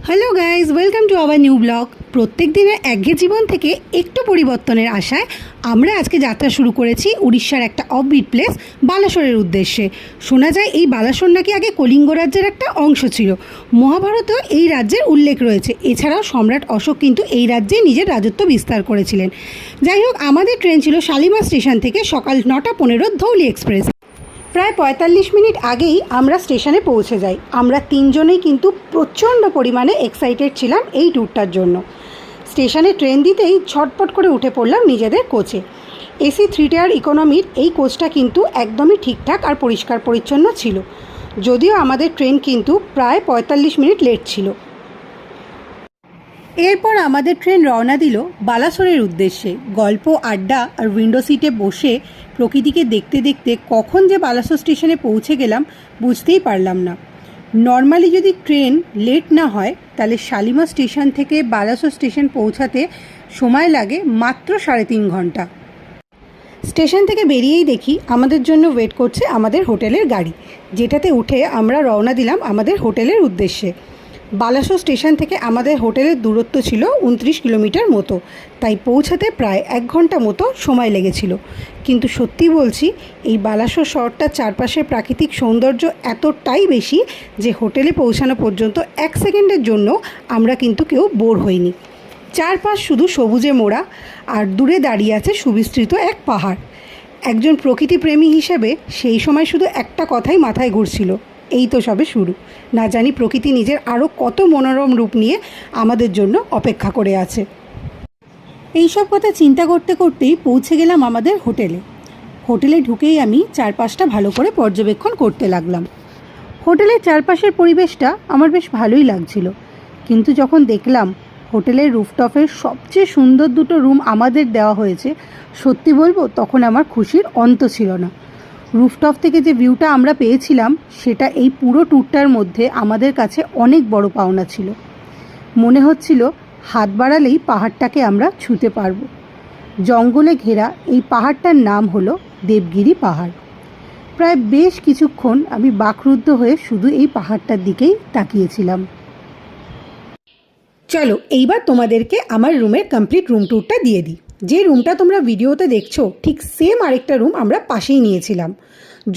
Hello guys, welcome to our new blog. প্রত্যেক দিনের একঘেয়ে জীবন থেকে একটু পরিবর্তনের আশায় আমরা আজকে যাত্রা শুরু করেছি উড়িষ্যার একটা অফবিট প্লেস বালাসোরের উদ্দেশ্যে। শোনা যায় এই বালাসোর নাকি আগে কলিঙ্গ রাজ্যের একটা অংশ ছিল। মহাভারতেও এই রাজ্যের উল্লেখ রয়েছে। এছাড়াও সম্রাট অশোক কিন্তু এই রাজ্যে নিজের রাজত্ব বিস্তার করেছিলেন। যাই হোক, আমাদের ট্রেন ছিল শালিমার স্টেশন থেকে সকাল 9:15 ধৌলি এক্সপ্রেস। প্রায় 45 মিনিট আগেই আমরা স্টেশনে পৌঁছে যাই। আমরা তিনজনেই কিন্তু প্রচণ্ড পরিমাণে এক্সাইটেড ছিলাম এই ট্যুরটার জন্য। স্টেশনে ট্রেন দিতেই ছটপট করে উঠে পড়লাম নিজেদের কোচে। এসি 3 টায়ার ইকোনমির এই কোচটা কিন্তু একদমই ঠিকঠাক আর পরিষ্কার পরিচ্ছন্ন ছিল, যদিও আমাদের ট্রেন কিন্তু প্রায় 45 মিনিট লেট ছিল। এরপর আমাদের ট্রেন রওনা দিল বালাসোরের উদ্দেশ্যে। গল্প, আড্ডা আর উইন্ডো সিটে বসে প্রকৃতিকে দেখতে দেখতে কখন যে বালাসোর স্টেশনে পৌঁছে গেলাম বুঝতেই পারলাম না। নর্মালি যদি ট্রেন লেট না হয় তাহলে শালিমার স্টেশন থেকে বালাসোর স্টেশন পৌঁছাতে সময় লাগে মাত্র 3.5 ঘন্টা। স্টেশন থেকে বেরিয়েই দেখি আমাদের জন্য ওয়েট করছে আমাদের হোটেলের গাড়ি, যেটাতে উঠে আমরা রওনা দিলাম আমাদের হোটেলের উদ্দেশ্যে। বালাসোর স্টেশন থেকে আমাদের হোটেলের দূরত্ব ছিল 29 কিলোমিটার মতো, তাই পৌঁছাতে প্রায় 1 ঘন্টা মতো সময় লেগেছিল। কিন্তু সত্যি বলছি, এই বালাসোর শহরটার চারপাশের প্রাকৃতিক সৌন্দর্য এতটাই বেশি যে হোটেলে পৌঁছানো পর্যন্ত 1 সেকেন্ডের জন্য আমরা কিন্তু কেউ বোর হইনি। চারপাশ শুধু সবুজে মোড়া, আর দূরে দাঁড়িয়ে আছে সুবিস্তৃত এক পাহাড়। একজন প্রকৃতিপ্রেমী হিসেবে সেই সময় শুধু একটা কথাই মাথায় ঘুরছিল, এই তো সবে শুরু। না জানি প্রকৃতি নিজের আরও কত মনোরম রূপ নিয়ে আমাদের জন্য অপেক্ষা করে আছে। এইসব কথা চিন্তা করতে করতেই পৌঁছে গেলাম আমাদের হোটেলে। হোটেলে ঢুকেই আমি চারপাশটা ভালো করে পর্যবেক্ষণ করতে লাগলাম। হোটেলের চারপাশের পরিবেশটা আমার বেশ ভালোই লাগছিল, কিন্তু যখন দেখলাম হোটেলের রুফটপের সবচেয়ে সুন্দর 2টো রুম আমাদের দেওয়া হয়েছে, সত্যি বলবো তখন আমার খুশির অন্ত ছিল না। রুফটপ থেকে যে ভিউটা আমরা পেয়েছিলাম সেটা এই পুরো ট্যুরটার মধ্যে আমাদের কাছে অনেক বড় পাওনা ছিল। মনে হচ্ছিল হাত বাড়ালেই পাহাড়টাকে আমরা ছুঁতে পারবো। জঙ্গলে ঘেরা এই পাহাড়টার নাম হলো দেবগিরি পাহাড়। প্রায় বেশ কিছুক্ষণ আমি বাকরুদ্ধ হয়ে শুধু এই পাহাড়টার দিকেই তাকিয়েছিলাম। চলো এইবার তোমাদেরকে আমার রুমের কমপ্লিট রুম ট্যুরটা দিয়ে দিই। যে রুমটা তোমরা ভিডিওতে দেখছো ঠিক সেম আরেকটা রুম আমরা পাশেই নিয়েছিলাম।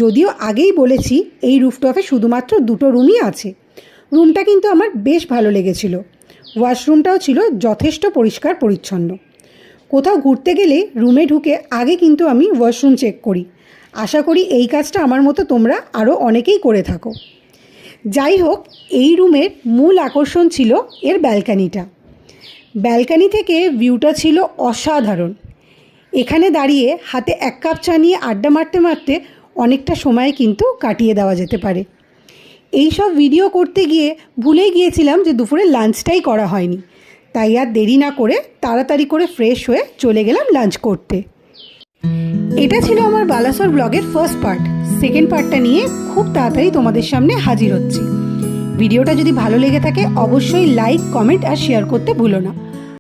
যদিও আগেই বলেছি এই রুফটপে শুধুমাত্র 2টো রুমই আছে। রুমটা কিন্তু আমার বেশ ভালো লেগেছিল। ওয়াশরুমটাও ছিল যথেষ্ট পরিষ্কার পরিচ্ছন্ন। কোথাও ঘুরতে গেলে রুমে ঢুকে আগে কিন্তু আমি ওয়াশরুম চেক করি। আশা করি এই কাজটা আমার মতো তোমরা আরও অনেকেই করে থাকো। যাই হোক, এই রুমের মূল আকর্ষণ ছিল এর ব্যালকানিটা। ব্যালকানি থেকে ভিউটা ছিল অসাধারণ। এখানে দাঁড়িয়ে হাতে 1 কাপ চা নিয়ে আড্ডা মারতে মারতে অনেকটা সময় কিন্তু কাটিয়ে দেওয়া যেতে পারে। এই সব ভিডিও করতে গিয়ে ভুলেই গিয়েছিলাম যে দুপুরে লাঞ্চটাই করা হয়নি, তাই আর দেরি না করে তাড়াতাড়ি করে ফ্রেশ হয়ে চলে গেলাম লাঞ্চ করতে। এটা ছিল আমার বালাসোর ব্লগের ফার্স্ট পার্ট। সেকেন্ড পার্টটা নিয়ে খুব তাড়াতাড়ি তোমাদের সামনে হাজির হচ্ছি। ভিডিওটা যদি ভালো লেগে থাকে অবশ্যই লাইক, কমেন্ট আর শেয়ার করতে ভুলো না।